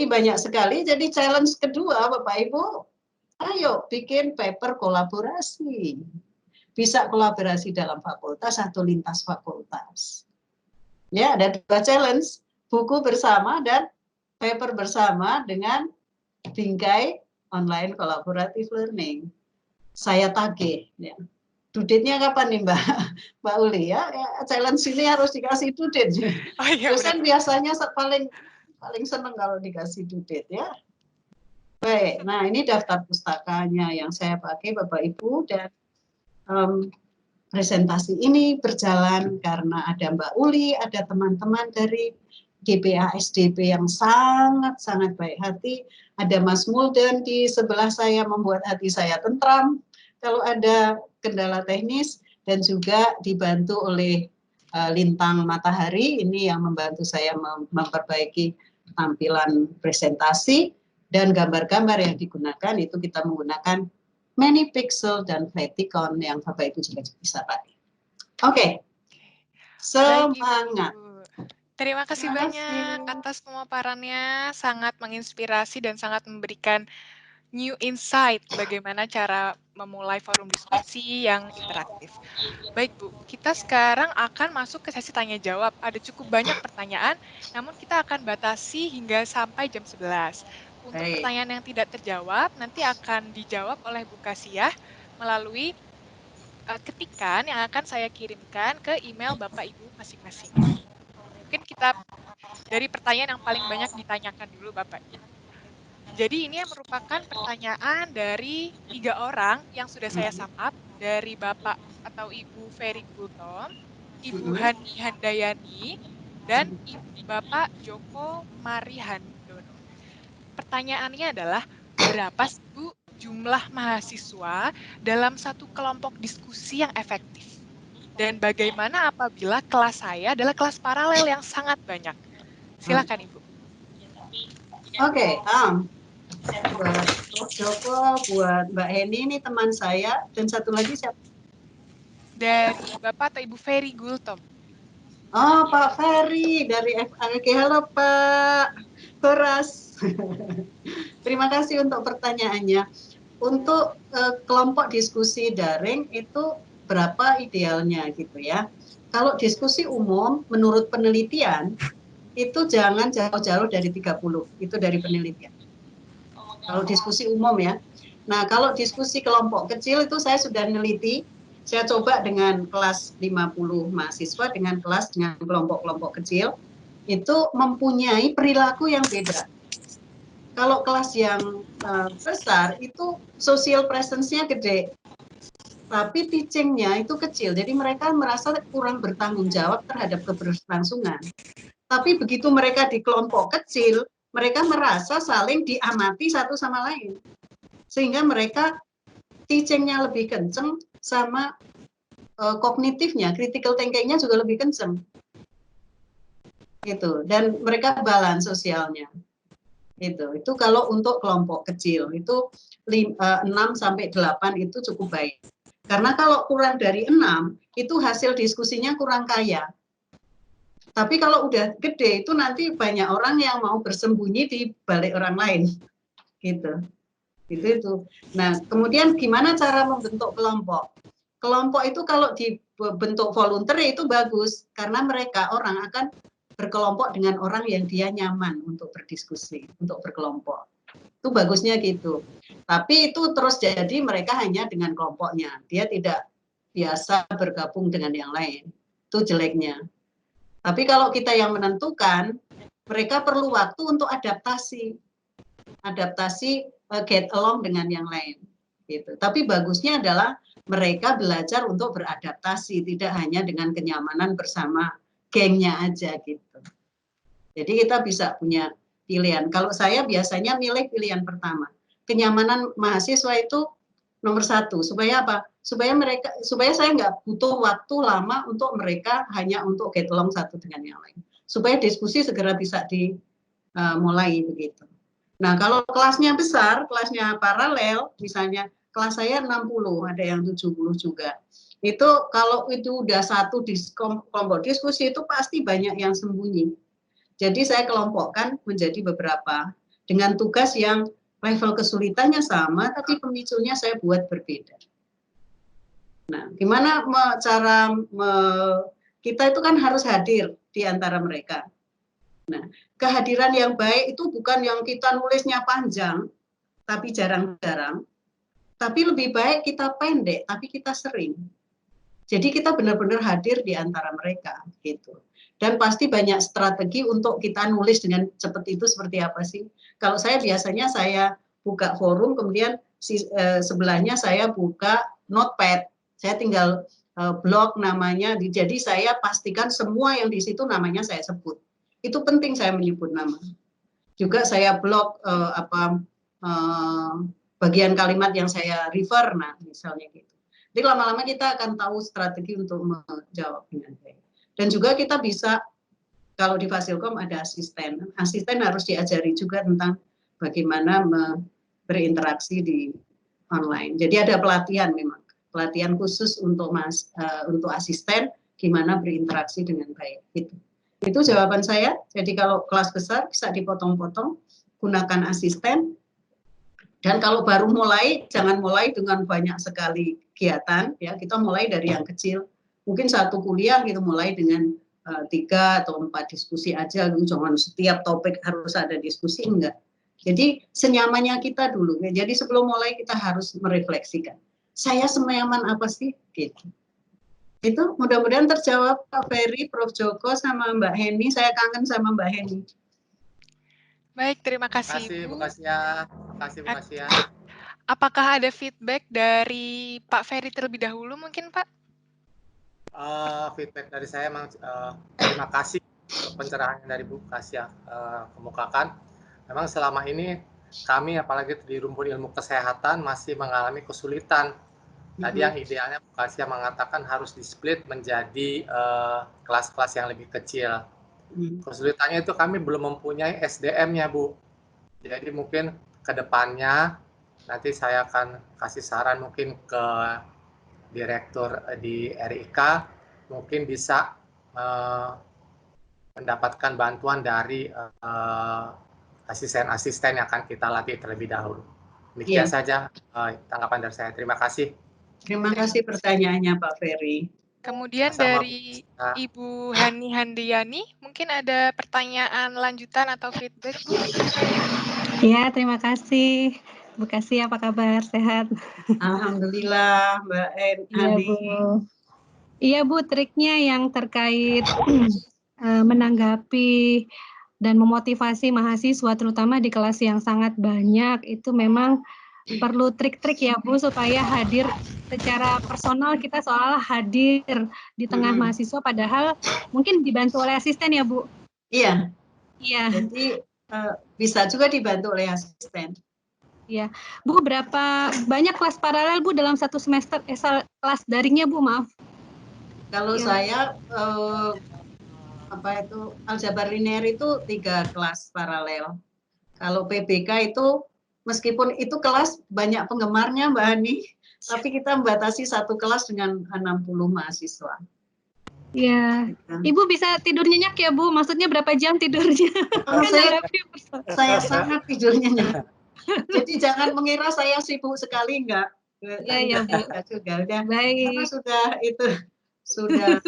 ini banyak sekali. Jadi challenge kedua, Bapak Ibu, ayo bikin paper kolaborasi. Bisa kolaborasi dalam fakultas atau lintas fakultas. Ya, ada 2 challenge, buku bersama dan paper bersama dengan bingkai online collaborative learning. Saya tagih, ya. Due-date-nya kapan nih Mbak Uli ya? Challenge ini harus dikasih due-date. Oh, iya, Dosen biasanya paling senang kalau dikasih due-date ya. Baik, nah ini daftar pustakanya yang saya pakai Bapak Ibu, dan presentasi ini berjalan karena ada Mbak Uli, ada teman-teman dari GPA SDP yang sangat-sangat baik hati, ada Mas Mulden di sebelah saya membuat hati saya tentram kalau ada kendala teknis, dan juga dibantu oleh Lintang Matahari ini yang membantu saya memperbaiki tampilan presentasi, dan gambar-gambar yang digunakan itu kita menggunakan Minipixel dan Flaticon yang Bapak Ibu juga bisa pakai. Oke, semangat. Terima kasih banyak atas pemaparannya, sangat menginspirasi dan sangat memberikan new insight bagaimana cara memulai forum diskusi yang interaktif. Baik Bu, kita sekarang akan masuk ke sesi tanya jawab. Ada cukup banyak pertanyaan, namun kita akan batasi hingga sampai jam 11. Untuk pertanyaan yang tidak terjawab, nanti akan dijawab oleh Bu Kasiah melalui ketikan yang akan saya kirimkan ke email Bapak Ibu masing-masing. Mungkin kita dari pertanyaan yang paling banyak ditanyakan dulu Bapak. Jadi ini merupakan pertanyaan dari 3 orang yang sudah saya sum up, dari Bapak atau Ibu Ferry Gultom, Ibu Hani Handayani, dan Bapak Joko Marihandono. Pertanyaannya adalah, berapa sih Bu jumlah mahasiswa dalam satu kelompok diskusi yang efektif? Dan bagaimana apabila kelas saya adalah kelas paralel yang sangat banyak? Silakan Ibu. Oke, buat Joko, buat Mbak Heni, ini teman saya, dan satu lagi siapa? Dari Bapak atau Ibu Ferry Gultom. Oh, Pak Ferry dari FAG. Halo Pak Horas. Terima kasih untuk pertanyaannya. Untuk kelompok diskusi daring itu berapa idealnya gitu ya. Kalau diskusi umum menurut penelitian itu jangan jauh-jauh dari 30, itu dari penelitian. Kalau diskusi umum ya. Nah, kalau diskusi kelompok kecil itu saya sudah meneliti, saya coba dengan kelas 50 mahasiswa dengan kelas dengan kelompok-kelompok kecil, itu mempunyai perilaku yang beda. Kalau kelas yang besar itu social presence-nya gede, tapi teaching-nya itu kecil. Jadi mereka merasa kurang bertanggung jawab terhadap keberlangsungan. Tapi begitu mereka di kelompok kecil, mereka merasa saling diamati satu sama lain. Sehingga mereka teaching-nya lebih kenceng, sama kognitifnya, critical thinking-nya juga lebih kenceng. Gitu. Dan mereka balance sosialnya. Itu kalau untuk kelompok kecil itu 6 sampai 8 itu cukup baik. Karena kalau kurang dari 6 itu hasil diskusinya kurang kaya. Tapi kalau udah gede itu nanti banyak orang yang mau bersembunyi di balik orang lain. Gitu. Itu. Nah, kemudian gimana cara membentuk kelompok? Kelompok itu kalau dibentuk voluntary itu bagus karena mereka orang akan berkelompok dengan orang yang dia nyaman untuk berdiskusi, untuk berkelompok. Itu bagusnya gitu. Tapi itu terus jadi mereka hanya dengan kelompoknya. Dia tidak biasa bergabung dengan yang lain. Itu jeleknya. Tapi kalau kita yang menentukan, mereka perlu waktu untuk adaptasi. Adaptasi get along dengan yang lain. Gitu. Tapi bagusnya adalah mereka belajar untuk beradaptasi, tidak hanya dengan kenyamanan bersama gengnya aja gitu. Jadi kita bisa punya pilihan. Kalau saya biasanya milih pilihan pertama. Kenyamanan mahasiswa itu nomor 1. Supaya apa? Supaya saya nggak butuh waktu lama untuk mereka hanya untuk get along satu dengan yang lain. Supaya diskusi segera bisa dimulai begitu. Nah, kalau kelasnya besar, kelasnya paralel, misalnya kelas saya 60, ada yang 70 juga. Itu kalau itu udah satu kelompok diskusi itu pasti banyak yang sembunyi. Jadi saya kelompokkan menjadi beberapa. dengan tugas yang level kesulitannya sama, tapi pemicunya saya buat berbeda. Nah, gimana kita itu kan harus hadir di antara mereka. Nah, kehadiran yang baik itu bukan yang kita nulisnya panjang, tapi jarang-jarang, tapi lebih baik kita pendek, tapi kita sering. Jadi kita benar-benar hadir di antara mereka, gitu. Dan pasti banyak strategi untuk kita nulis dengan cepat itu seperti apa sih? Kalau saya biasanya saya buka forum, kemudian sebelahnya saya buka notepad. Saya tinggal blog namanya, jadi saya pastikan semua yang di situ namanya saya sebut. Itu penting saya menyebut nama. Juga saya blog bagian kalimat yang saya refer, nah misalnya gitu. Jadi lama-lama kita akan tahu strategi untuk menjawab dengan baik. Dan juga kita bisa, kalau di Fasilkom ada asisten. Asisten harus diajari juga tentang bagaimana berinteraksi di online. Jadi ada pelatihan memang, pelatihan khusus untuk asisten, gimana berinteraksi dengan baik. Itu jawaban saya. Jadi kalau kelas besar bisa dipotong-potong, gunakan asisten. Dan kalau baru mulai, jangan mulai dengan banyak sekali kegiatan, ya. Kita mulai dari yang kecil. Mungkin satu kuliah gitu mulai dengan 3 atau 4 diskusi aja, jangan setiap topik harus ada diskusi, enggak. Jadi senyamannya kita dulu. Ya. Jadi sebelum mulai kita harus merefleksikan. Saya senyaman apa sih? Gitu. Itu mudah-mudahan terjawab Pak Ferry, Prof. Joko, sama Mbak Heni. Saya kangen sama Mbak Heni. Baik, terima kasih Bu. Terima kasih ya. Terima kasih Bu Kasya. Apakah ada feedback dari Pak Ferry terlebih dahulu mungkin Pak? Feedback dari saya memang terima kasih untuk pencerahan dari Bu Kasya kemukakan. Memang selama ini kami apalagi di rumpun ilmu kesehatan masih mengalami kesulitan. Tadi yang idealnya Bu Kasya mengatakan harus di-split menjadi kelas-kelas yang lebih kecil. Kesulitannya itu kami belum mempunyai SDM-nya Bu. Jadi mungkin ke depannya nanti saya akan kasih saran mungkin ke direktur di RIK, mungkin bisa mendapatkan bantuan dari asisten-asisten yang akan kita latih terlebih dahulu. Demikian saja tanggapan dari saya. Terima kasih. Terima kasih pertanyaannya Pak Ferry. Kemudian dari Ibu Hani Handayani, mungkin ada pertanyaan lanjutan atau feedback, Bu? Ya, terima kasih. Bu Kasya, apa kabar? Sehat? Alhamdulillah, Mbak Hani. Iya, Bu. Iya, Bu, triknya yang terkait menanggapi dan memotivasi mahasiswa, terutama di kelas yang sangat banyak, itu memang perlu trik-trik ya Bu, supaya hadir secara personal, kita seolah hadir di tengah mahasiswa, padahal mungkin dibantu oleh asisten ya Bu? Iya. Iya. Jadi bisa juga dibantu oleh asisten. Iya. Bu, berapa banyak kelas paralel Bu dalam satu semester, kelas daringnya Bu, maaf? Kalau saya, aljabar linear itu 3 kelas paralel. Kalau PBK itu, meskipun itu kelas banyak penggemarnya Mbak Hani, tapi kita membatasi satu kelas dengan 60 mahasiswa. Iya. Ibu bisa tidur nyenyak ya Bu? Maksudnya berapa jam tidurnya? Saya sangat tidur nyenyak. Jadi jangan mengira saya sibuk sekali, enggak. Iya, Bu. Juga udah. Baik. Karena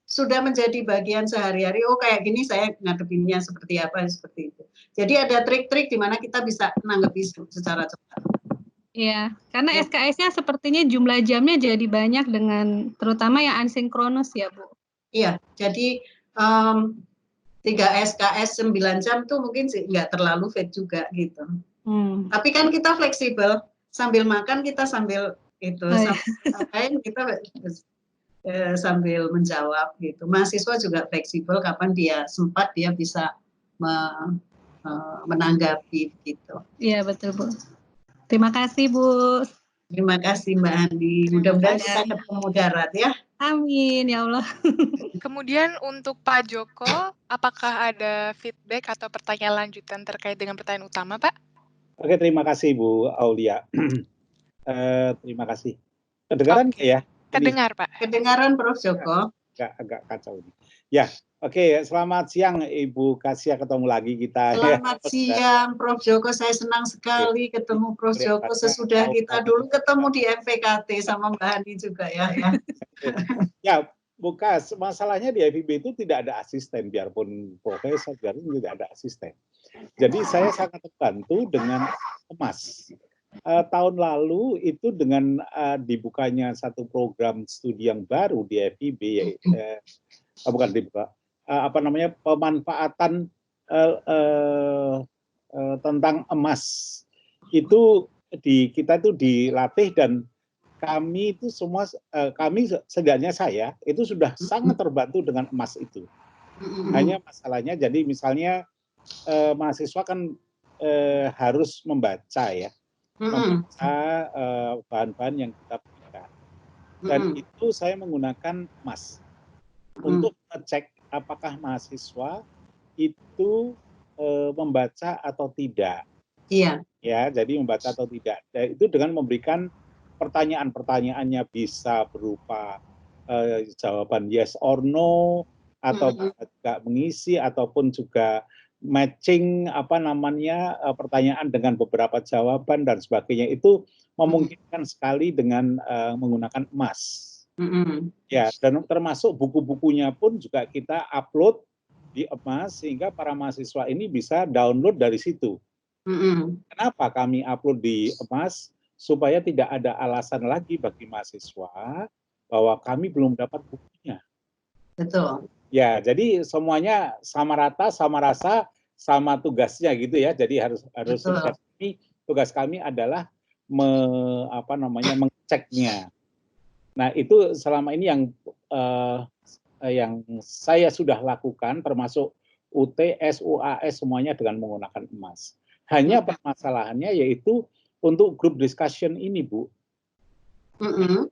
sudah menjadi bagian sehari-hari. Oh, kayak gini saya ngadepinnya seperti apa, seperti itu. Jadi ada trik-trik di mana kita bisa menanggapi secara cepat. Iya, karena SKS-nya sepertinya jumlah jamnya jadi banyak dengan terutama yang asinkronus ya, Bu. Iya, jadi 3 SKS 9 jam tuh mungkin sih nggak terlalu fit juga gitu. Tapi kan kita fleksibel, sambil makan kita sambil itu, kita sambil menjawab gitu. Mahasiswa juga fleksibel, kapan dia sempat dia bisa menanggapi gitu. Iya betul Bu. Terima kasih Bu. Terima kasih Mbak Andi. Mudah-mudahan kita ketemu darat ya. Amin ya Allah. Kemudian untuk Pak Joko, apakah ada feedback atau pertanyaan lanjutan terkait dengan pertanyaan utama, Pak? Oke, terima kasih Bu Aulia. Terima kasih. Kedengaran ya? Kedengar Pak. Kedengaran Prof. Joko. Agak kacau ini. Ya, Oke, selamat siang Ibu Kasia, ketemu lagi kita. Selamat siang Prof. Joko, saya senang sekali ketemu Prof. Joko sesudah kita dulu ketemu di MPKT sama Mbak Hani juga ya. Ya, Bu Kas, masalahnya di FIB itu tidak ada asisten, biarpun profesor, biarpun tidak ada asisten. Jadi saya sangat terbantu dengan emas. Tahun lalu itu dengan dibukanya satu program studi yang baru di FIB, bukan dibuka, pemanfaatan tentang emas itu kita itu dilatih, dan kami itu semua kami setidaknya saya itu sudah sangat terbantu dengan emas itu. Hanya masalahnya, jadi misalnya mahasiswa kan harus membaca ya, membaca bahan-bahan yang kita berikan, dan itu saya menggunakan emas untuk ngecek apakah mahasiswa itu membaca atau tidak. Iya. Ya, jadi membaca atau tidak. Dan itu dengan memberikan pertanyaan-pertanyaannya bisa berupa jawaban yes or no, atau juga mengisi, ataupun juga matching pertanyaan dengan beberapa jawaban dan sebagainya. Itu memungkinkan sekali dengan menggunakan emas. Ya, dan termasuk buku-bukunya pun juga kita upload di emas sehingga para mahasiswa ini bisa download dari situ. Kenapa kami upload di emas? Supaya tidak ada alasan lagi bagi mahasiswa bahwa kami belum dapat bukunya. Betul. Ya, jadi semuanya sama rata, sama rasa, sama tugasnya gitu ya. Jadi harus tugas kami adalah mengeceknya. Nah, itu selama ini yang saya sudah lakukan, termasuk UTS, UAS, semuanya dengan menggunakan emas. Hanya permasalahannya yaitu untuk group discussion ini, Bu.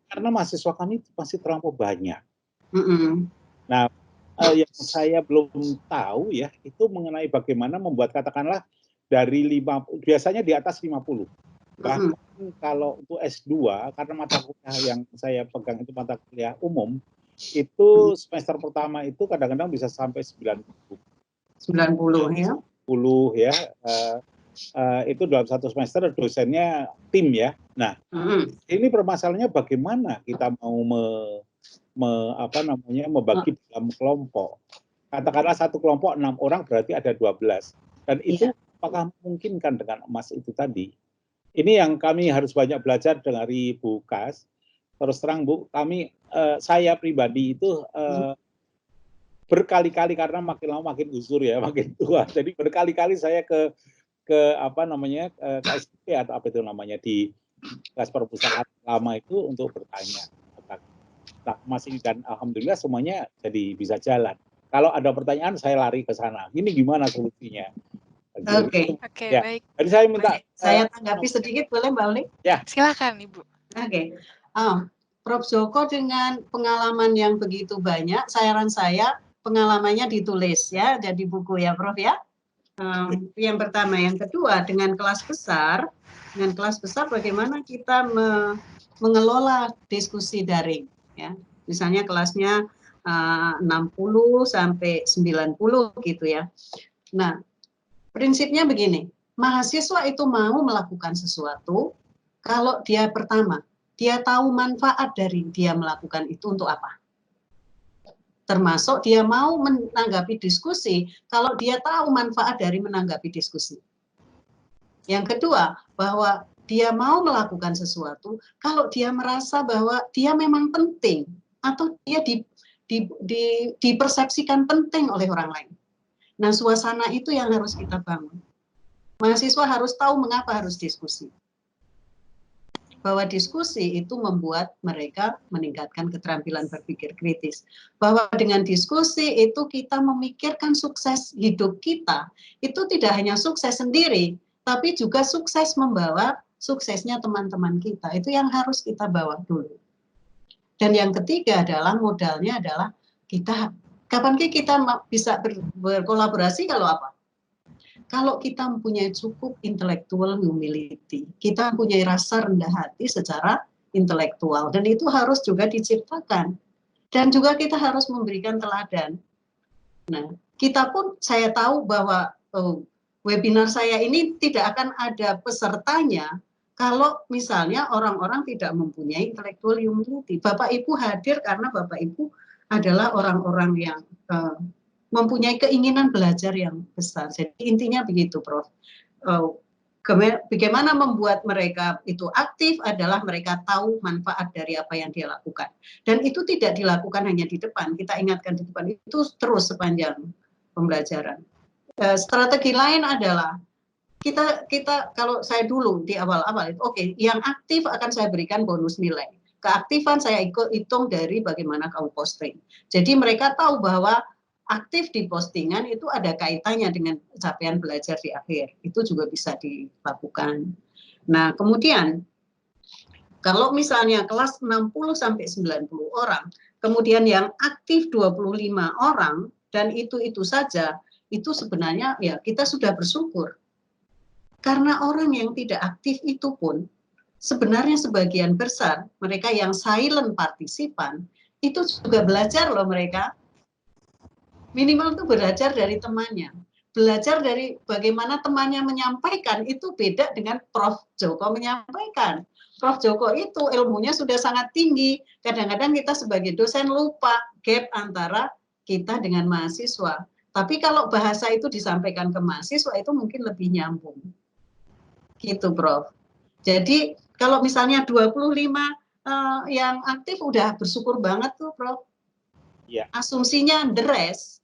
Karena mahasiswa kami masih terlampau banyak. Nah, yang saya belum tahu ya, itu mengenai bagaimana membuat, katakanlah, dari 50, biasanya di atas 50. Bahkan kalau untuk S2, karena mata kuliah yang saya pegang itu mata kuliah umum, itu semester pertama itu kadang-kadang bisa sampai 90 ya. 10 ya. Itu dalam satu semester dosennya tim ya. Nah, ini permasalahannya bagaimana kita mau membagi dalam kelompok. Katakanlah satu kelompok 6 orang, berarti ada 12. Dan itu apakah memungkinkan dengan emas itu tadi? Ini yang kami harus banyak belajar dari Bu Kas. Terus terang Bu, saya pribadi itu berkali-kali, karena makin lama makin uzur ya, makin tua. Jadi berkali-kali saya ke KSP atau apa itu namanya, di kelas perpustakaan lama itu untuk bertanya tentang emas ini, dan alhamdulillah semuanya jadi bisa jalan. Kalau ada pertanyaan saya lari ke sana. Ini gimana solusinya? Oke, ya. Baik. Jadi saya minta saya tanggapi sedikit, boleh Mbak Uli? Ya. Silakan Ibu. Oke. Prof. Joko dengan pengalaman yang begitu banyak, saran saya pengalamannya ditulis ya, jadi buku ya Prof ya. Yang pertama, yang kedua, dengan kelas besar bagaimana kita mengelola diskusi daring ya. Misalnya kelasnya 60 sampai 90 gitu ya. Nah, prinsipnya begini, mahasiswa itu mau melakukan sesuatu kalau dia pertama, dia tahu manfaat dari dia melakukan itu untuk apa. Termasuk dia mau menanggapi diskusi kalau dia tahu manfaat dari menanggapi diskusi. Yang kedua, bahwa dia mau melakukan sesuatu kalau dia merasa bahwa dia memang penting atau dia dipersepsikan penting oleh orang lain. Nah, suasana itu yang harus kita bangun. Mahasiswa harus tahu mengapa harus diskusi. Bahwa diskusi itu membuat mereka meningkatkan keterampilan berpikir kritis. Bahwa dengan diskusi itu kita memikirkan sukses hidup kita. Itu tidak hanya sukses sendiri, tapi juga sukses membawa suksesnya teman-teman kita. Itu yang harus kita bawa dulu. Dan yang ketiga adalah modalnya adalah kapan kita bisa berkolaborasi kalau apa? Kalau kita mempunyai cukup intellectual humility, kita mempunyai rasa rendah hati secara intelektual, dan itu harus juga diciptakan. Dan juga kita harus memberikan teladan. Nah, kita pun saya tahu bahwa webinar saya ini tidak akan ada pesertanya kalau misalnya orang-orang tidak mempunyai intellectual humility. Bapak Ibu hadir karena Bapak Ibu adalah orang-orang yang mempunyai keinginan belajar yang besar. Jadi intinya begitu, Prof. Bagaimana membuat mereka itu aktif adalah mereka tahu manfaat dari apa yang dia lakukan. Dan itu tidak dilakukan hanya di depan, kita ingatkan di depan, itu terus sepanjang pembelajaran. Strategi lain adalah kita kalau saya dulu di awal-awal itu oke, yang aktif akan saya berikan bonus nilai. Keaktifan saya hitung dari bagaimana kamu posting. Jadi mereka tahu bahwa aktif di postingan itu ada kaitannya dengan capaian belajar di akhir. Itu juga bisa dilakukan. Nah, kemudian kalau misalnya kelas 60 sampai 90 orang, kemudian yang aktif 25 orang dan itu saja, itu sebenarnya ya kita sudah bersyukur. Karena orang yang tidak aktif itu pun sebenarnya sebagian besar mereka yang silent partisipan itu juga belajar loh mereka. Minimal itu belajar dari temannya. Belajar dari bagaimana temannya menyampaikan itu beda dengan Prof. Joko menyampaikan. Prof. Joko itu ilmunya sudah sangat tinggi. Kadang-kadang kita sebagai dosen lupa gap antara kita dengan mahasiswa. Tapi kalau bahasa itu disampaikan ke mahasiswa itu mungkin lebih nyambung. Gitu, Prof. Jadi kalau misalnya 25 yang aktif udah bersyukur banget tuh, Prof. Ya. Asumsinya the rest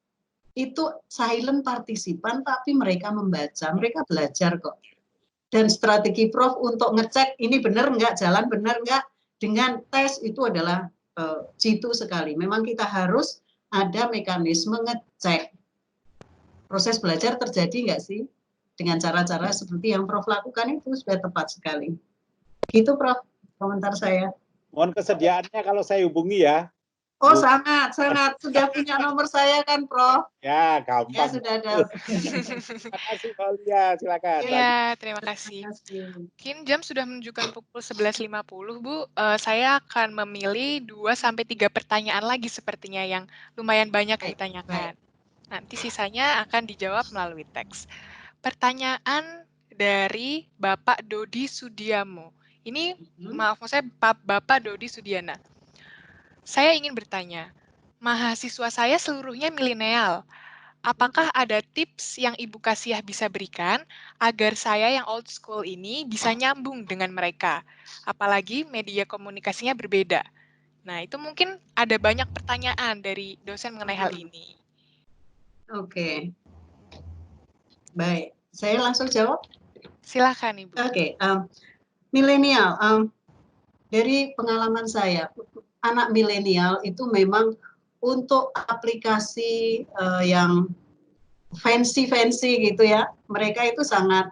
itu silent partisipan tapi mereka membaca, mereka belajar kok. Dan strategi Prof untuk ngecek ini benar nggak, jalan benar nggak, dengan tes itu adalah jitu sekali. Memang kita harus ada mekanisme ngecek proses belajar terjadi nggak sih dengan cara-cara seperti yang Prof lakukan itu sudah tepat sekali. Gitu Prof, komentar saya. Mohon kesediaannya kalau saya hubungi ya. Oh sangat. Sudah punya nomor saya kan, Prof? Ya, gampang. Ya, sudah ada. Terima kasih, Aulia. Silakan. Ya, terima kasih. Mungkin jam sudah menunjukkan pukul 11.50, Bu. Saya akan memilih 2-3 pertanyaan lagi sepertinya yang lumayan banyak ditanyakan. Nanti sisanya akan dijawab melalui teks. Pertanyaan dari Bapak Dodi Sudiamo. Ini, maaf saya Bapak Dodi Sudiana. Saya ingin bertanya, mahasiswa saya seluruhnya milenial. Apakah ada tips yang Ibu Kasiah bisa berikan agar saya yang old school ini bisa nyambung dengan mereka? Apalagi media komunikasinya berbeda. Nah, itu mungkin ada banyak pertanyaan dari dosen mengenai hal ini. Oke. Baik, saya langsung jawab. Silakan, Ibu. Oke, milenial. Dari pengalaman saya, anak milenial itu memang untuk aplikasi yang fancy gitu ya, mereka itu sangat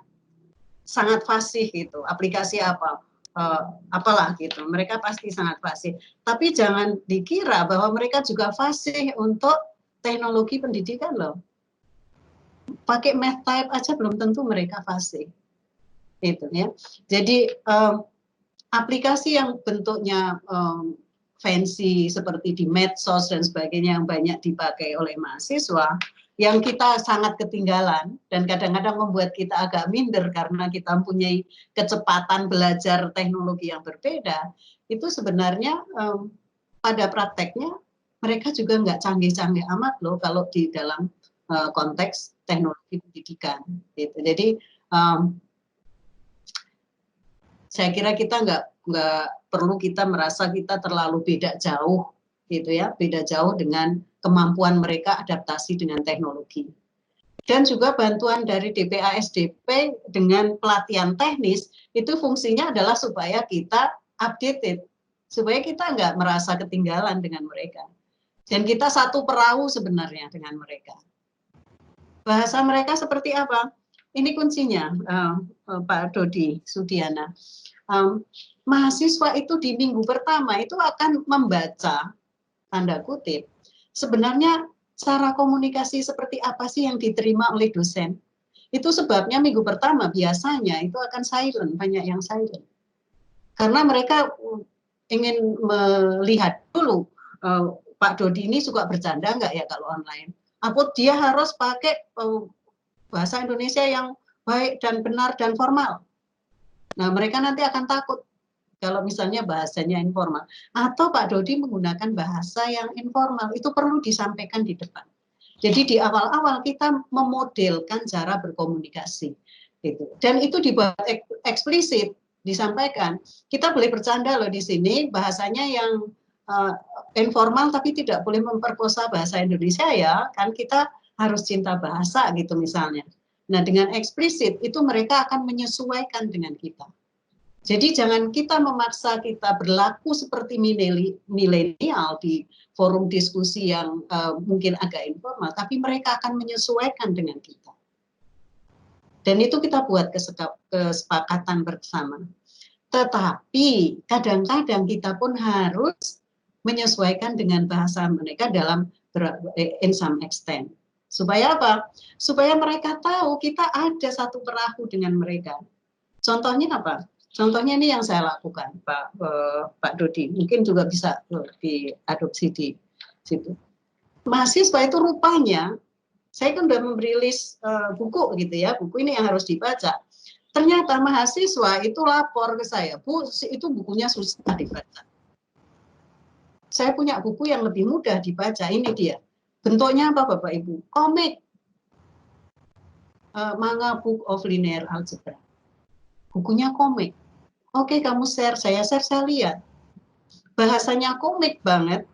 fasih gitu. Aplikasi apa, apalah gitu, mereka pasti sangat fasih. Tapi jangan dikira bahwa mereka juga fasih untuk teknologi pendidikan loh. Pakai math type aja belum tentu mereka fasih, gitu ya. Jadi aplikasi yang bentuknya fancy seperti di medsos dan sebagainya yang banyak dipakai oleh mahasiswa, yang kita sangat ketinggalan dan kadang-kadang membuat kita agak minder karena kita mempunyai kecepatan belajar teknologi yang berbeda, itu sebenarnya pada prakteknya mereka juga nggak canggih-canggih amat loh kalau di dalam konteks teknologi pendidikan. Gitu. Jadi saya kira kita nggak perlu kita merasa kita terlalu beda jauh gitu ya, beda jauh dengan kemampuan mereka adaptasi dengan teknologi. Dan juga bantuan dari DPA-SDP dengan pelatihan teknis itu fungsinya adalah supaya kita updated, supaya kita nggak merasa ketinggalan dengan mereka. Dan kita satu perahu sebenarnya dengan mereka. Bahasa mereka seperti apa? Ini kuncinya, Pak Dodi Sudiana. Mahasiswa itu di minggu pertama itu akan membaca, tanda kutip, sebenarnya cara komunikasi seperti apa sih yang diterima oleh dosen. Itu sebabnya minggu pertama biasanya itu akan silent, banyak yang silent. Karena mereka ingin melihat dulu, Pak Dodi ini suka bercanda nggak ya kalau online? Apa dia harus pakai bahasa Indonesia yang baik dan benar dan formal. Nah, mereka nanti akan takut kalau misalnya bahasanya informal. Atau Pak Dodi menggunakan bahasa yang informal, itu perlu disampaikan di depan. Jadi di awal-awal kita memodelkan cara berkomunikasi. Gitu. Dan itu dibuat eksplisit, disampaikan. Kita boleh bercanda loh di sini, bahasanya yang informal tapi tidak boleh memperkosa bahasa Indonesia ya, kan kita harus cinta bahasa gitu misalnya. Nah dengan eksplisit itu mereka akan menyesuaikan dengan kita. Jadi jangan kita memaksa kita berlaku seperti milenial di forum diskusi yang mungkin agak informal, tapi mereka akan menyesuaikan dengan kita. Dan itu kita buat kesepakatan bersama. Tetapi kadang-kadang kita pun harus menyesuaikan dengan bahasa mereka dalam in some extent. Supaya apa? Supaya mereka tahu kita ada satu perahu dengan mereka. Contohnya apa? Contohnya ini yang saya lakukan, Pak Dodi, mungkin juga bisa diadopsi di situ. Mahasiswa itu rupanya, saya kan udah merilis buku gitu ya, buku ini yang harus dibaca. Ternyata mahasiswa itu lapor ke saya, Bu, itu bukunya susah dibaca. Saya punya buku yang lebih mudah dibaca, ini dia. Bentuknya apa Bapak Ibu? Komik. Manga Book of Linear Algebra. Bukunya komik. Oke, kamu share, saya lihat. Bahasanya komik banget,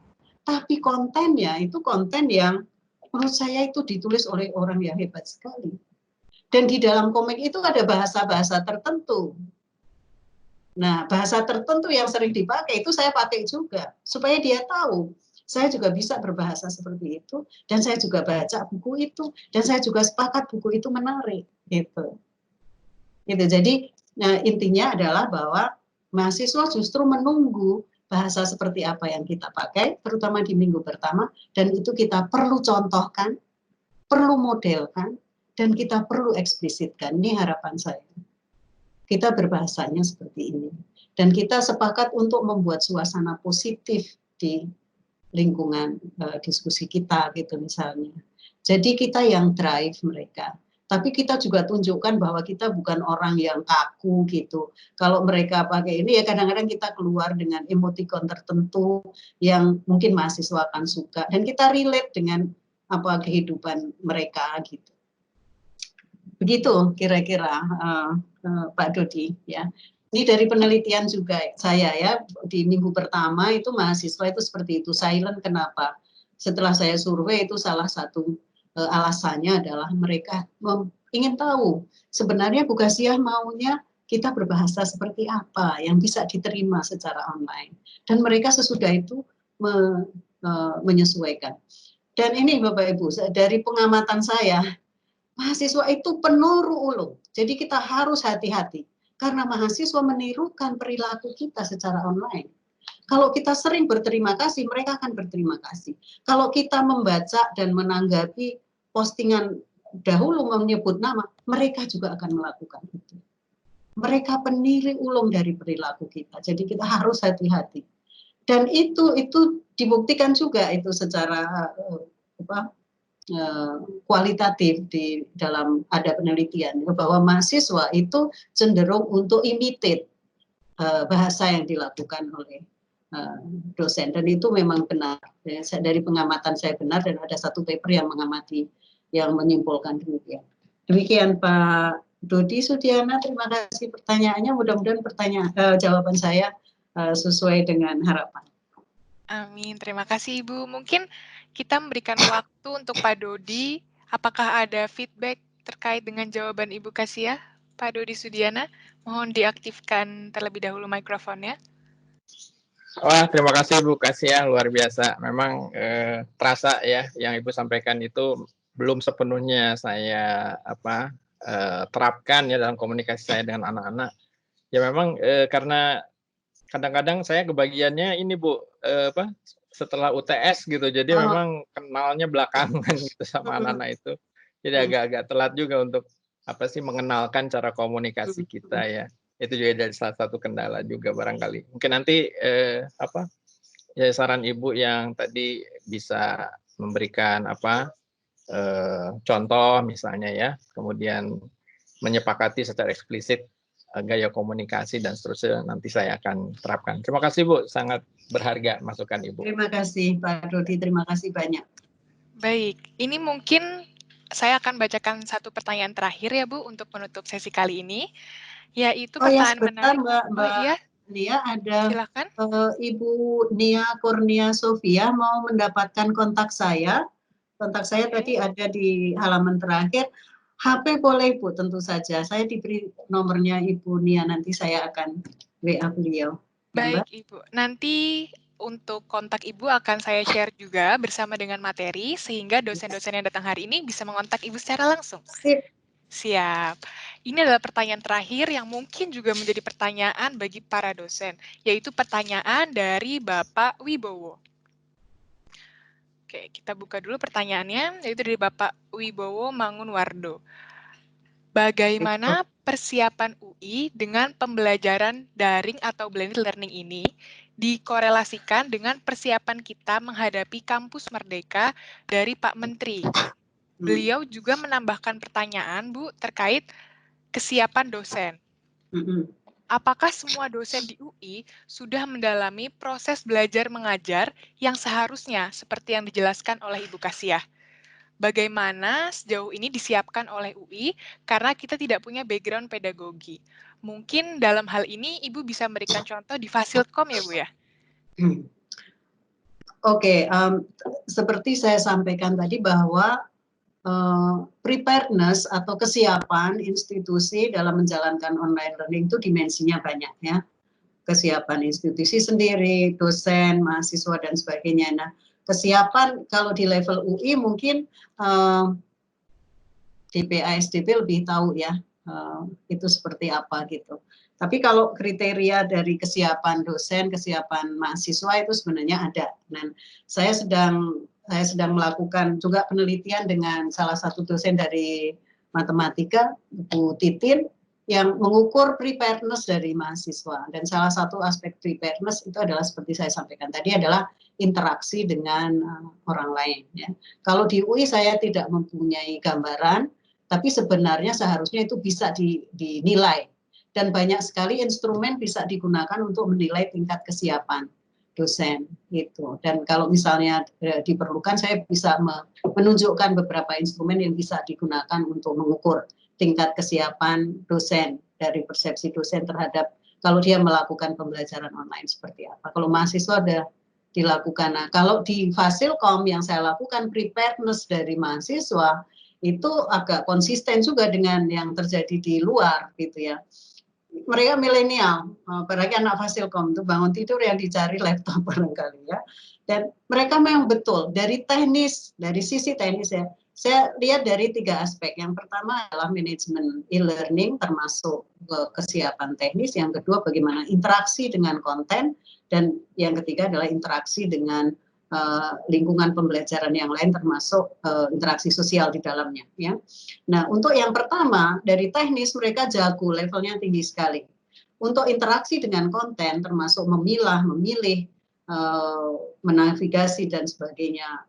tapi kontennya itu konten yang menurut saya itu ditulis oleh orang yang hebat sekali. Dan di dalam komik itu ada bahasa-bahasa tertentu. Nah, bahasa tertentu yang sering dipakai itu saya pakai juga. Supaya dia tahu, saya juga bisa berbahasa seperti itu, dan saya juga baca buku itu, dan saya juga sepakat buku itu menarik. Gitu. Jadi, nah, intinya adalah bahwa mahasiswa justru menunggu bahasa seperti apa yang kita pakai, terutama di minggu pertama, dan itu kita perlu contohkan, perlu modelkan, dan kita perlu eksplisitkan. Ini harapan saya. Kita berbahasanya seperti ini. Dan kita sepakat untuk membuat suasana positif di lingkungan diskusi kita, gitu misalnya. Jadi kita yang drive mereka. Tapi kita juga tunjukkan bahwa kita bukan orang yang kaku gitu. Kalau mereka pakai ini ya kadang-kadang kita keluar dengan emoticon tertentu yang mungkin mahasiswa akan suka. Dan kita relate dengan apa kehidupan mereka gitu. Begitu kira-kira Pak Dodi ya. Ini dari penelitian juga saya ya, di minggu pertama itu mahasiswa itu seperti itu, silent. Kenapa? Setelah saya survei itu salah satu alasannya adalah mereka ingin tahu sebenarnya Bu Kasiah maunya kita berbahasa seperti apa yang bisa diterima secara online. Dan mereka sesudah itu menyesuaikan. Dan ini Bapak Ibu, dari pengamatan saya, mahasiswa itu penuru ulung. Jadi kita harus hati-hati. Karena mahasiswa menirukan perilaku kita secara online. Kalau kita sering berterima kasih, mereka akan berterima kasih. Kalau kita membaca dan menanggapi postingan dahulu menyebut nama, mereka juga akan melakukan itu. Mereka peniru ulung dari perilaku kita. Jadi kita harus hati-hati. Dan itu dibuktikan juga itu secara kualitatif di dalam ada penelitian bahwa mahasiswa itu cenderung untuk imitate bahasa yang dilakukan oleh dosen, dan itu memang benar ya, dari pengamatan saya benar, dan ada satu paper yang mengamati yang menyimpulkan demikian. Demikian Pak Dodi Sudiana, terima kasih pertanyaannya, mudah-mudahan jawaban saya sesuai dengan harapan. Amin, terima kasih Ibu. Mungkin kita memberikan waktu untuk Pak Dodi. Apakah ada feedback terkait dengan jawaban Ibu Kasiah? Pak Dodi Sudiana, mohon diaktifkan terlebih dahulu mikrofonnya. Wah, terima kasih Bu Kasiah, luar biasa. Memang terasa ya yang Ibu sampaikan itu belum sepenuhnya saya terapkan ya dalam komunikasi saya dengan anak-anak. Ya memang karena kadang-kadang saya kebagiannya ini Bu, setelah UTS gitu, jadi memang kenalnya belakangan gitu sama anak-anak itu. Jadi agak-agak telat juga untuk mengenalkan cara komunikasi kita ya. Itu juga dari salah satu kendala juga barangkali. Mungkin nanti ya saran Ibu yang tadi bisa memberikan contoh misalnya ya, kemudian menyepakati secara eksplisit gaya komunikasi dan seterusnya nanti saya akan terapkan. Terima kasih Bu, sangat berharga masukan Ibu. Terima kasih Pak Dodi, terima kasih banyak. Baik, ini mungkin saya akan bacakan satu pertanyaan terakhir ya Bu untuk menutup sesi kali ini, yaitu pertanyaan sebentar, menarik. Mbak Iya, Nia, ada silakan. Ibu Nia Kurnia Sofia mau mendapatkan kontak saya. Kontak saya tadi ada di halaman terakhir. HP boleh Bu, tentu saja. Saya diberi nomornya Ibu Nia, nanti saya akan WA beliau. Baik Ibu, nanti untuk kontak Ibu akan saya share juga bersama dengan materi, sehingga dosen-dosen yang datang hari ini bisa mengontak Ibu secara langsung. Sip. Siap. Ini adalah pertanyaan terakhir yang mungkin juga menjadi pertanyaan bagi para dosen, yaitu pertanyaan dari Bapak Wibowo. Oke, kita buka dulu pertanyaannya, yaitu dari Bapak Wibowo Mangunwardo. Bagaimana persiapan UI dengan pembelajaran daring atau blended learning ini dikorelasikan dengan persiapan kita menghadapi kampus merdeka dari Pak Menteri? Beliau juga menambahkan pertanyaan, Bu, terkait kesiapan dosen. Apakah semua dosen di UI sudah mendalami proses belajar mengajar yang seharusnya seperti yang dijelaskan oleh Ibu Kasiah? Bagaimana sejauh ini disiapkan oleh UI karena kita tidak punya background pedagogi. Mungkin dalam hal ini Ibu bisa memberikan contoh di Fasilkom ya Bu ya? Oke, seperti saya sampaikan tadi bahwa preparedness atau kesiapan institusi dalam menjalankan online learning itu dimensinya banyak ya. Kesiapan institusi sendiri, dosen, mahasiswa dan sebagainya. Nah, kesiapan kalau di level UI mungkin DPA-SDP lebih tahu ya itu seperti apa gitu. Tapi kalau kriteria dari kesiapan dosen, kesiapan mahasiswa itu sebenarnya ada. Dan saya sedang melakukan juga penelitian dengan salah satu dosen dari matematika, Bu Titin, yang mengukur preparedness dari mahasiswa. Dan salah satu aspek preparedness itu adalah seperti saya sampaikan tadi adalah interaksi dengan orang lain. Ya. Kalau di UI saya tidak mempunyai gambaran, tapi sebenarnya seharusnya itu bisa dinilai. Dan banyak sekali instrumen bisa digunakan untuk menilai tingkat kesiapan dosen. Gitu. Dan kalau misalnya diperlukan, saya bisa menunjukkan beberapa instrumen yang bisa digunakan untuk mengukur tingkat kesiapan dosen, dari persepsi dosen terhadap kalau dia melakukan pembelajaran online seperti apa. Kalau mahasiswa ada dilakukan. Nah, kalau di Fasilkom yang saya lakukan preparedness dari mahasiswa itu agak konsisten juga dengan yang terjadi di luar gitu ya. Mereka milenial, apalagi anak Fasilkom itu bangun tidur yang dicari laptop barangkali ya. Dan mereka memang betul dari teknis, dari sisi teknis ya. Saya lihat dari 3 aspek. Yang pertama adalah manajemen e-learning termasuk kesiapan teknis. Yang kedua bagaimana interaksi dengan konten. Dan yang ketiga adalah interaksi dengan lingkungan pembelajaran yang lain termasuk interaksi sosial di dalamnya. Ya. Nah untuk yang pertama dari teknis mereka jago, levelnya tinggi sekali. Untuk interaksi dengan konten termasuk memilah, memilih, menavigasi dan sebagainya,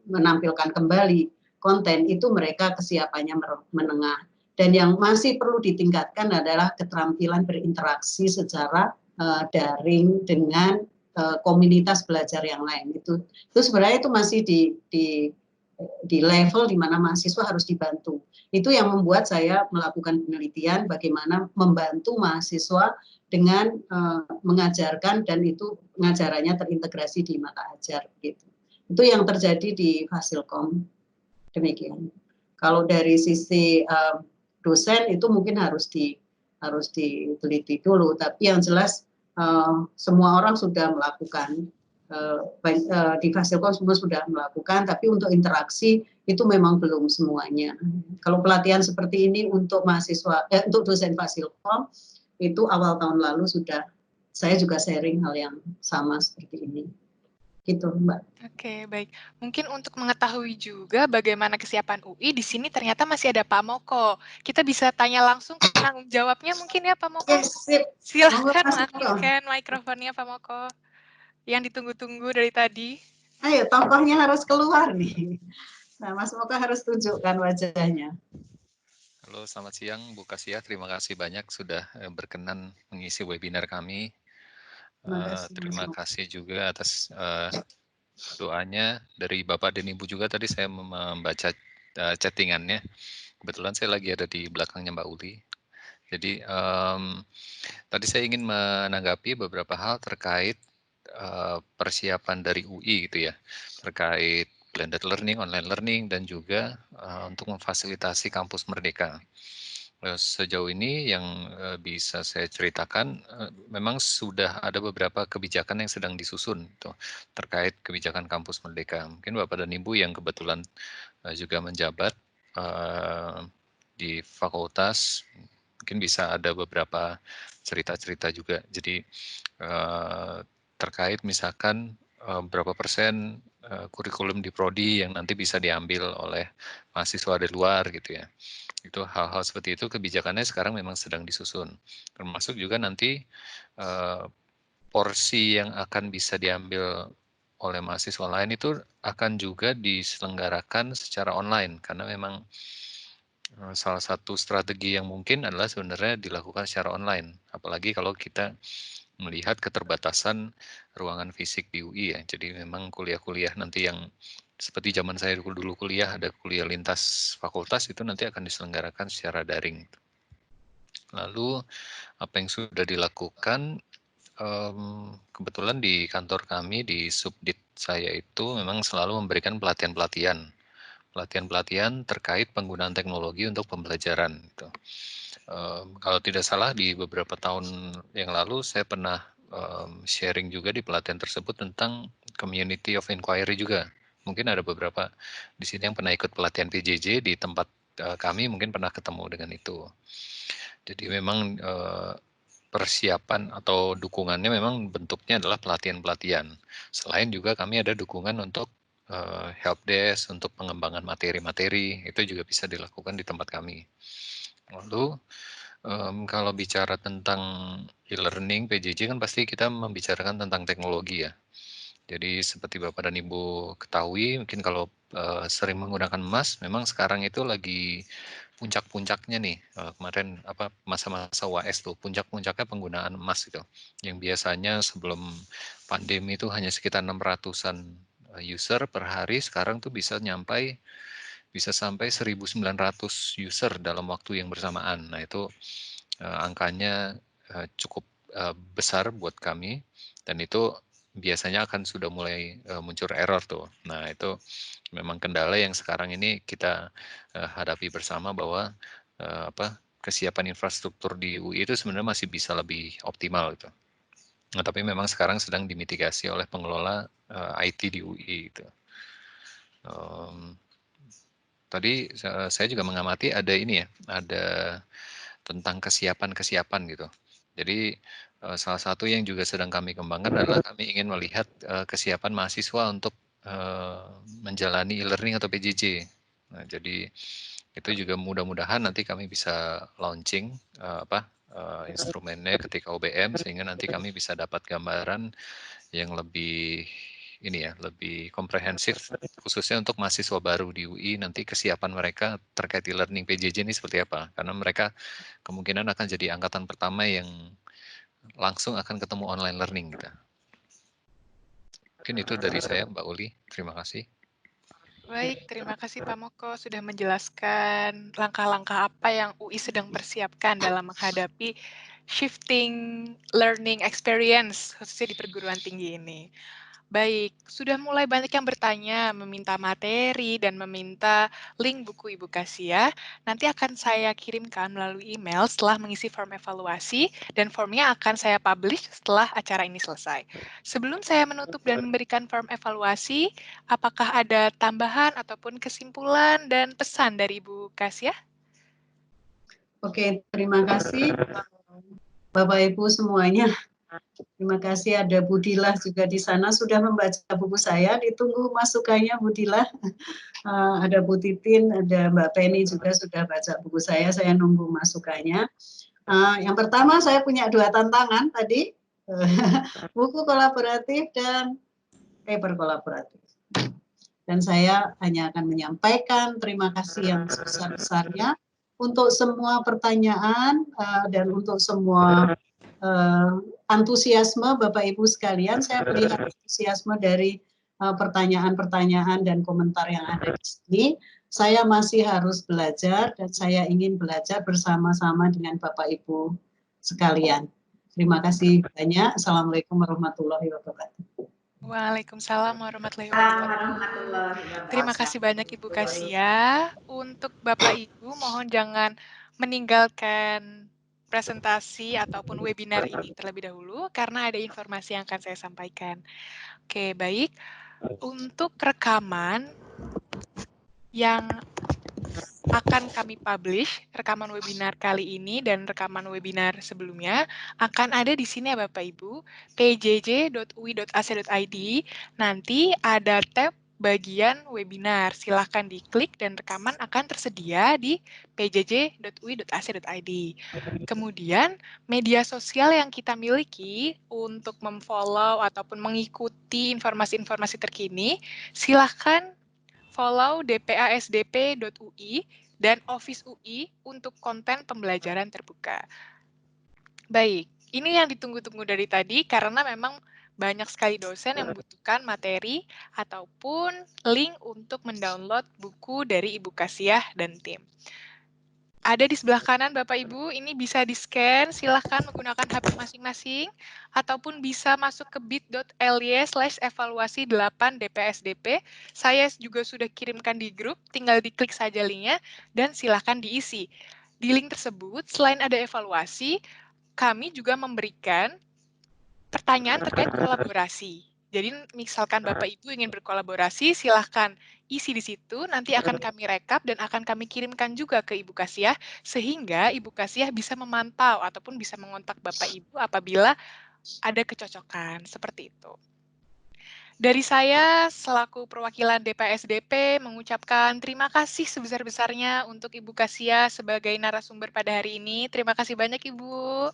menampilkan kembali konten itu mereka kesiapannya menengah. Dan yang masih perlu ditingkatkan adalah keterampilan berinteraksi secara daring dengan komunitas belajar yang lain. Itu sebenarnya itu masih di level di mana mahasiswa harus dibantu. Itu yang membuat saya melakukan penelitian bagaimana membantu mahasiswa dengan mengajarkan dan itu pengajarannya terintegrasi di mata ajar. Gitu. Itu yang terjadi di Fasilkom. Demikian. Kalau dari sisi dosen itu mungkin harus diteliti dulu, tapi yang jelas semua orang sudah melakukan di Fasilkom semua sudah melakukan, tapi untuk interaksi itu memang belum semuanya. Kalau pelatihan seperti ini untuk mahasiswa, untuk dosen Fasilkom itu awal tahun lalu sudah saya juga sharing hal yang sama seperti ini. Gitu, Mbak. Oke, baik. Mungkin untuk mengetahui juga bagaimana kesiapan UI, di sini ternyata masih ada Pak Moko. Kita bisa tanya langsung ke penanggung jawabnya mungkin ya Pak Moko? Silahkan mengaktifkan mikrofonnya Pak Moko. Yang ditunggu-tunggu dari tadi. Ayo, tokohnya harus keluar nih. Nah, Mas Moka harus tunjukkan wajahnya. Halo, selamat siang Bu Kasia. Terima kasih banyak sudah berkenan mengisi webinar kami. Terima kasih juga atas doanya dari Bapak dan Ibu juga. Tadi saya membaca chattingannya. Kebetulan saya lagi ada di belakangnya Mbak Uli. Jadi tadi saya ingin menanggapi beberapa hal terkait persiapan dari UI gitu ya, terkait blended learning, online learning, dan juga untuk memfasilitasi kampus Merdeka. Sejauh ini yang bisa saya ceritakan, memang sudah ada beberapa kebijakan yang sedang disusun tuh, terkait kebijakan kampus Merdeka. Mungkin Bapak dan Ibu yang kebetulan juga menjabat di fakultas, mungkin bisa ada beberapa cerita-cerita juga. Jadi terkait misalkan berapa persen kurikulum di prodi yang nanti bisa diambil oleh mahasiswa dari luar gitu ya. Itu hal-hal seperti itu kebijakannya sekarang memang sedang disusun. Termasuk juga nanti porsi yang akan bisa diambil oleh mahasiswa lain itu akan juga diselenggarakan secara online karena memang salah satu strategi yang mungkin adalah sebenarnya dilakukan secara online. Apalagi kalau kita melihat keterbatasan ruangan fisik di UI ya. Jadi memang kuliah-kuliah nanti yang seperti zaman saya dulu kuliah, ada kuliah lintas fakultas itu nanti akan diselenggarakan secara daring. Lalu apa yang sudah dilakukan, kebetulan di kantor kami, di subdit saya itu memang selalu memberikan pelatihan-pelatihan terkait penggunaan teknologi untuk pembelajaran. Gitu. Kalau tidak salah di beberapa tahun yang lalu saya pernah sharing juga di pelatihan tersebut tentang community of inquiry juga. Mungkin ada beberapa di sini yang pernah ikut pelatihan PJJ di tempat kami mungkin pernah ketemu dengan itu. Jadi memang persiapan atau dukungannya memang bentuknya adalah pelatihan-pelatihan. Selain juga kami ada dukungan untuk help desk, untuk pengembangan materi-materi, itu juga bisa dilakukan di tempat kami. Lalu kalau bicara tentang e-learning, PJJ kan pasti kita membicarakan tentang teknologi ya. Jadi seperti Bapak dan Ibu ketahui, mungkin kalau sering menggunakan emas, memang sekarang itu lagi puncak-puncaknya nih, kemarin masa-masa UAS tuh, puncak-puncaknya penggunaan emas gitu. Yang biasanya sebelum pandemi itu hanya sekitar 600-an user per hari, sekarang tuh bisa sampai 1.900 user dalam waktu yang bersamaan. Nah itu angkanya cukup besar buat kami, dan itu biasanya akan sudah mulai muncul error tuh. Nah itu memang kendala yang sekarang ini kita hadapi bersama bahwa kesiapan infrastruktur di UI itu sebenarnya masih bisa lebih optimal gitu. Nah, tapi memang sekarang sedang dimitigasi oleh pengelola IT di UI gitu. Tadi saya juga mengamati ada ini ya, ada tentang kesiapan gitu. Jadi salah satu yang juga sedang kami kembangkan adalah kami ingin melihat kesiapan mahasiswa untuk menjalani e-learning atau PJJ. Nah, jadi itu juga mudah-mudahan nanti kami bisa launching instrumennya ketika OBM sehingga nanti kami bisa dapat gambaran yang lebih lebih komprehensif khususnya untuk mahasiswa baru di UI nanti kesiapan mereka terkait e-learning PJJ ini seperti apa, karena mereka kemungkinan akan jadi angkatan pertama yang langsung akan ketemu online learning gitu. Mungkin itu dari saya Mbak Uli, terima kasih. Baik, terima kasih Pak Moko sudah menjelaskan langkah-langkah apa yang UI sedang persiapkan dalam menghadapi shifting learning experience khususnya di perguruan tinggi ini. Baik, sudah mulai banyak yang bertanya, meminta materi, dan meminta link buku Ibu Kasia. Nanti akan saya kirimkan melalui email setelah mengisi form evaluasi, dan formnya akan saya publish setelah acara ini selesai. Sebelum saya menutup dan memberikan form evaluasi, apakah ada tambahan ataupun kesimpulan dan pesan dari Ibu Kasia? Oke, terima kasih Bapak Ibu semuanya. Terima kasih ada Budilah juga di sana sudah membaca buku saya. Ditunggu masukannya Budilah. Ada Bu Titin, ada Mbak Penny juga sudah baca buku saya. Saya nunggu masukannya. Yang pertama saya punya 2 tantangan tadi, buku kolaboratif dan paper kolaboratif. Dan saya hanya akan menyampaikan terima kasih yang sebesar-besarnya untuk semua pertanyaan dan untuk semua antusiasme Bapak Ibu sekalian. Saya melihat antusiasme dari pertanyaan-pertanyaan dan komentar yang ada di sini. Saya masih harus belajar dan saya ingin belajar bersama-sama dengan Bapak Ibu sekalian. Terima kasih banyak. Assalamualaikum warahmatullahi wabarakatuh. Waalaikumsalam warahmatullahi wabarakatuh. Terima kasih banyak Ibu Kasia. Untuk Bapak Ibu mohon jangan meninggalkan presentasi ataupun webinar ini terlebih dahulu karena ada informasi yang akan saya sampaikan. Oke, baik. Untuk rekaman yang akan kami publish, rekaman webinar kali ini dan rekaman webinar sebelumnya akan ada di sini ya Bapak Ibu, pjj.ui.ac.id. Nanti ada tab bagian webinar, silahkan diklik dan rekaman akan tersedia di pjj.ui.ac.id. Kemudian media sosial yang kita miliki untuk memfollow ataupun mengikuti informasi-informasi terkini, silahkan follow dpasdp.ui dan Office UI untuk konten pembelajaran terbuka. Baik, ini yang ditunggu-tunggu dari tadi karena memang banyak sekali dosen yang membutuhkan materi ataupun link untuk mendownload buku dari Ibu Kasiah dan tim. Ada di sebelah kanan Bapak Ibu, ini bisa di-scan, silahkan menggunakan HP masing-masing, ataupun bisa masuk ke bit.ly/evaluasi8dpsdp. Saya juga sudah kirimkan di grup, tinggal diklik saja linknya, dan silahkan diisi. Di link tersebut, selain ada evaluasi, kami juga memberikan pertanyaan terkait kolaborasi. Jadi misalkan Bapak Ibu ingin berkolaborasi, silahkan isi di situ, nanti akan kami rekap dan akan kami kirimkan juga ke Ibu Kasiah, sehingga Ibu Kasiah bisa memantau ataupun bisa mengontak Bapak Ibu apabila ada kecocokan, seperti itu. Dari saya, selaku perwakilan DPSDP, mengucapkan terima kasih sebesar-besarnya untuk Ibu Kasiah sebagai narasumber pada hari ini. Terima kasih banyak Ibu.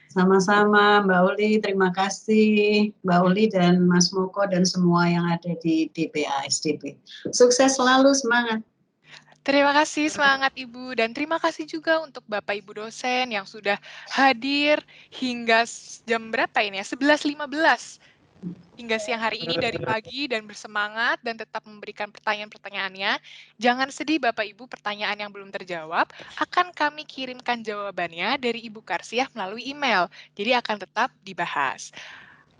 Sama-sama Mbak Uli, terima kasih Mbak Uli dan Mas Moko dan semua yang ada di DPASDP. Sukses selalu, semangat. Terima kasih, semangat Ibu. Dan terima kasih juga untuk Bapak Ibu dosen yang sudah hadir hingga jam berapa ini ya? 11.15 hingga siang hari ini dari pagi dan bersemangat dan tetap memberikan pertanyaan-pertanyaannya. Jangan sedih Bapak Ibu, pertanyaan yang belum terjawab akan kami kirimkan jawabannya dari Ibu Karsiah melalui email. Jadi akan tetap dibahas.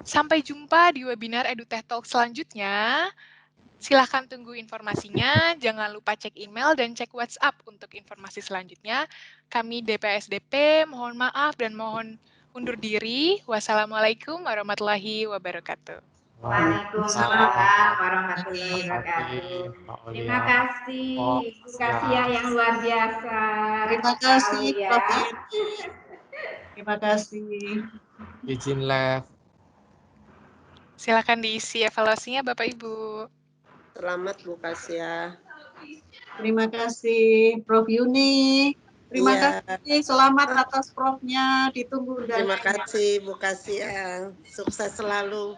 Sampai jumpa di webinar EduTech Talk selanjutnya. Silahkan tunggu informasinya, jangan lupa cek email dan cek WhatsApp untuk informasi selanjutnya. Kami DPSDP mohon maaf dan mohon undur diri. Wassalamualaikum warahmatullahi wabarakatuh. Waalaikumsalam warahmatullahi wabarakatuh. Terima kasih Ibu Kasiah yang luar biasa. Terima kasih Prof. Terima kasih. Izin live. Silakan diisi evaluasinya Bapak Ibu. Selamat Bu Kasiah. Terima kasih Prof. Yuni. Terima kasih, selamat atas Prof-nya, ditunggu. Terima kasih Bu Kasiah, sukses selalu.